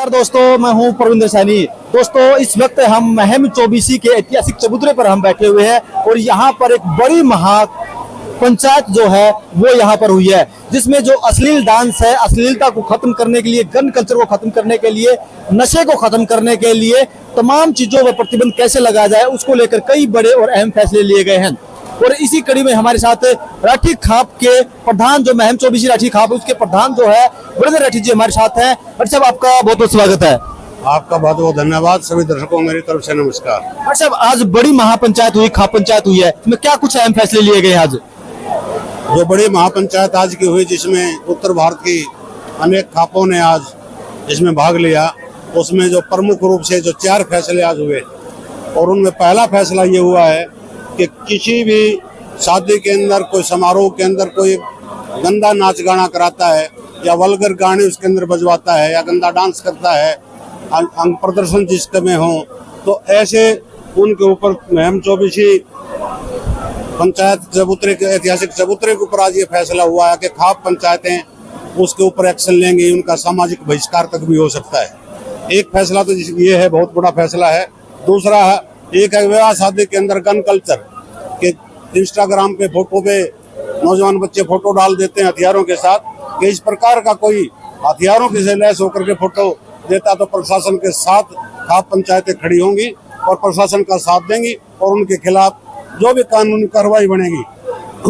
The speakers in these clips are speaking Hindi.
नमस्कार दोस्तों, मैं हूं प्रविंदर सैनी। दोस्तों, इस वक्त हम महम चौबीसी के ऐतिहासिक चबूतरे पर हम बैठे हुए हैं और यहाँ पर एक बड़ी महा पंचायत जो है वो यहाँ पर हुई है, जिसमें जो अश्लील डांस है, अश्लीलता को खत्म करने के लिए, गन कल्चर को खत्म करने के लिए, नशे को खत्म करने के लिए तमाम चीजों पर प्रतिबंध कैसे लगाया जाए, उसको लेकर कई बड़े और अहम फैसले लिए गए हैं। और इसी कड़ी में हमारे साथ राठी खाप के प्रधान, जो महम चौबीसी राठी खाप है, उसके प्रधान जो है वरिंदर राठी जी हमारे साथ हैं। और साहब, आपका बहुत बहुत स्वागत है। आपका बहुत बहुत धन्यवाद। सभी दर्शकों को मेरी तरफ से नमस्कार। और साहब, आज बड़ी महापंचायत हुई, खाप पंचायत हुई है, इसमें क्या कुछ अहम फैसले लिए गए आज? जो बड़ी महापंचायत आज की हुई, जिसमें उत्तर भारत की अनेक खापों ने आज इसमें भाग लिया, उसमें जो प्रमुख रूप से जो 4 फैसले आज हुए, और उनमें पहला फैसला ये हुआ है कि किसी भी शादी के अंदर, कोई समारोह के अंदर कोई गंदा नाच गाना कराता है या वल्गर गाने उसके अंदर बजवाता है या गंदा डांस करता है, अंग प्रदर्शन जिसके में हो, तो ऐसे उनके ऊपर महम चौबीसी पंचायत चबूतरे के ऐतिहासिक चबूतरे के ऊपर आज ये फैसला हुआ है कि खाप पंचायतें उसके ऊपर एक्शन लेंगी, उनका सामाजिक बहिष्कार तक भी हो सकता है। एक फैसला तो ये है, बहुत बड़ा फैसला है। दूसरा एक है विवाह शादी के अंदर गन कल्चर के, इंस्टाग्राम पे फोटो पे नौजवान बच्चे फोटो डाल देते हैं हथियारों के साथ, कि इस प्रकार का कोई हथियारों के से लैस होकर के फोटो देता तो प्रशासन के साथ खाप पंचायतें खड़ी होंगी और प्रशासन का साथ देंगी और उनके खिलाफ जो भी कानूनी कार्रवाई बनेगी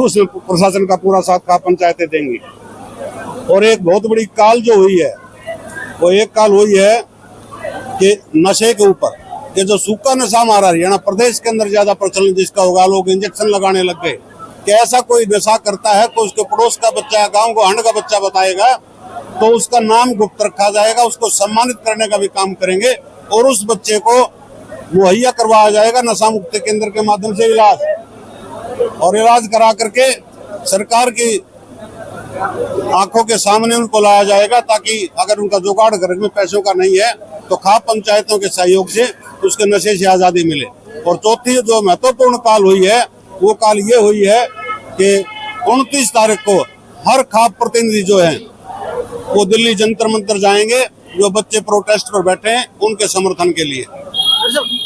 उसमें प्रशासन का पूरा साथ खाप पंचायतें देंगी। और एक बहुत बड़ी काल जो हुई है, वो एक काल हुई है कि नशे के ऊपर, कि जो सूखा नशा हमारा हरियाणा प्रदेश के अंदर ज्यादा प्रचलन जिसका होगा, लोग इंजेक्शन लगाने लग गए कि ऐसा कोई नशा करता है तो उसके पड़ोस का बच्चा, गांव को हंड का बच्चा बताएगा तो उसका नाम गुप्त रखा जाएगा, उसको सम्मानित करने का भी काम करेंगे और उस बच्चे को मुहैया करवाया जाएगा नशा मुक्ति केंद्र के माध्यम से इलाज, और इलाज करा करके सरकार की आंखों के सामने उनको लाया जाएगा, ताकि अगर उनका जुगाड़ घर में पैसों का नहीं है तो खाप पंचायतों के सहयोग से उसके नशे से आजादी मिले। और चौथी जो महत्वपूर्ण काल हुई है, वो काल ये हुई है कि 29 तारीख को हर खाप प्रतिनिधि जो है वो दिल्ली जंतर मंतर जाएंगे, जो बच्चे प्रोटेस्ट पर बैठे हैं उनके समर्थन के लिए।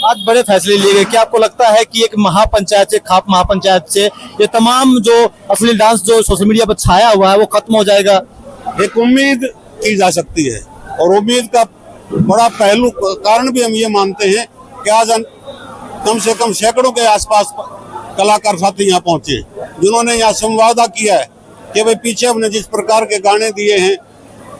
आज बड़े फैसले लिए गए। क्या आपको लगता है कि एक महापंचायत से, खाप महापंचायत से, ये तमाम जो अश्लील डांस जो सोशल मीडिया पर छाया हुआ है वो खत्म हो जाएगा? एक उम्मीद की जा सकती है, और उम्मीद का बड़ा पहलू कारण भी हम ये मानते हैं कि आज कम से कम सैकड़ों के आसपास कलाकार साथी यहाँ पहुंचे, जिन्होंने यहाँ संवादा किया है कि भाई पीछे हमने जिस प्रकार के गाने दिए हैं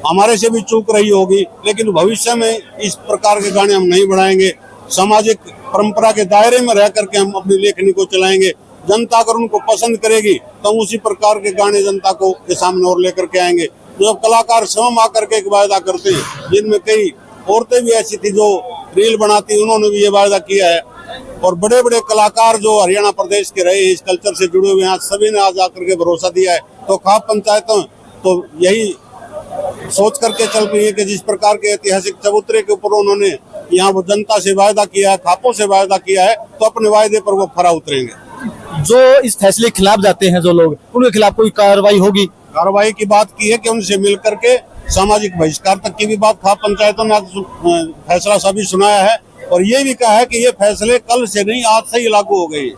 हमारे से भी चूक रही होगी, लेकिन भविष्य में इस प्रकार के गाने हम नहीं बढ़ाएंगे, सामाजिक परंपरा के दायरे में रह करके हम अपनी लेखनी को चलाएंगे। जनता अगर उनको पसंद करेगी तो हम उसी प्रकार के गाने जनता को के सामने और लेकर के आएंगे। जो कलाकार स्वयं आकर के एक वायदा करते हैं, जिनमें कई औरतें भी ऐसी थी जो रील बनाती, उन्होंने भी ये वायदा किया है, और बड़े बड़े कलाकार जो हरियाणा प्रदेश के रहे, इस कल्चर से जुड़े हुए हैं, सभी ने आज आकर के भरोसा दिया है। तो खाप पंचायतों तो यही सोच करके चल रही है कि जिस प्रकार के ऐतिहासिक चबूतरे के ऊपर उन्होंने यहाँ वो जनता से वायदा किया है, खापों से वायदा किया है, तो अपने वायदे पर वो खरा उतरेंगे। जो इस फैसले के खिलाफ जाते हैं, जो लोग, उनके खिलाफ कोई कार्रवाई होगी? कार्रवाई की बात की है कि उनसे मिल करके सामाजिक बहिष्कार तक की भी बात खाप पंचायतों ने फैसला सभी सुनाया है, और ये भी कहा है कि ये फैसले कल से नहीं आज से ही लागू हो गए।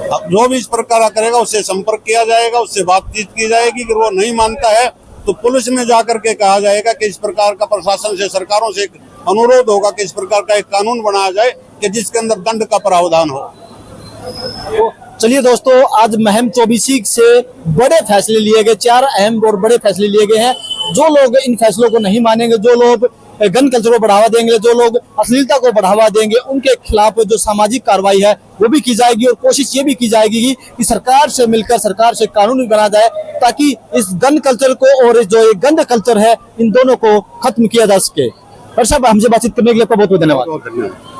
अब जो भी इस प्रकार करेगा उससे संपर्क किया जाएगा, उससे बातचीत की जाएगी। अगर वो नहीं मानता है तो पुलिस में जाकर के कहा जाएगा कि इस प्रकार का प्रशासन से, सरकारों से अनुरोध होगा कि इस प्रकार का एक कानून बनाया जाए कि जिसके अंदर दंड का प्रावधान हो। तो चलिए दोस्तों, आज महम चौबीसी से बड़े फैसले लिए गए, 4 अहम और बड़े फैसले लिए गए हैं। जो लोग इन फैसलों को नहीं मानेंगे, जो लोग गन कल्चर को बढ़ावा देंगे, जो लोग अश्लीलता को बढ़ावा देंगे, उनके खिलाफ जो सामाजिक कार्रवाई है वो भी की जाएगी, और कोशिश ये भी की जाएगी कि सरकार से मिलकर, सरकार से कानून भी बना जाए, ताकि इस गन कल्चर को और जो ये गंद कल्चर है, इन दोनों को खत्म किया जा सके। और साहब, हमसे बातचीत करने के लिए आपका बहुत बहुत धन्यवाद।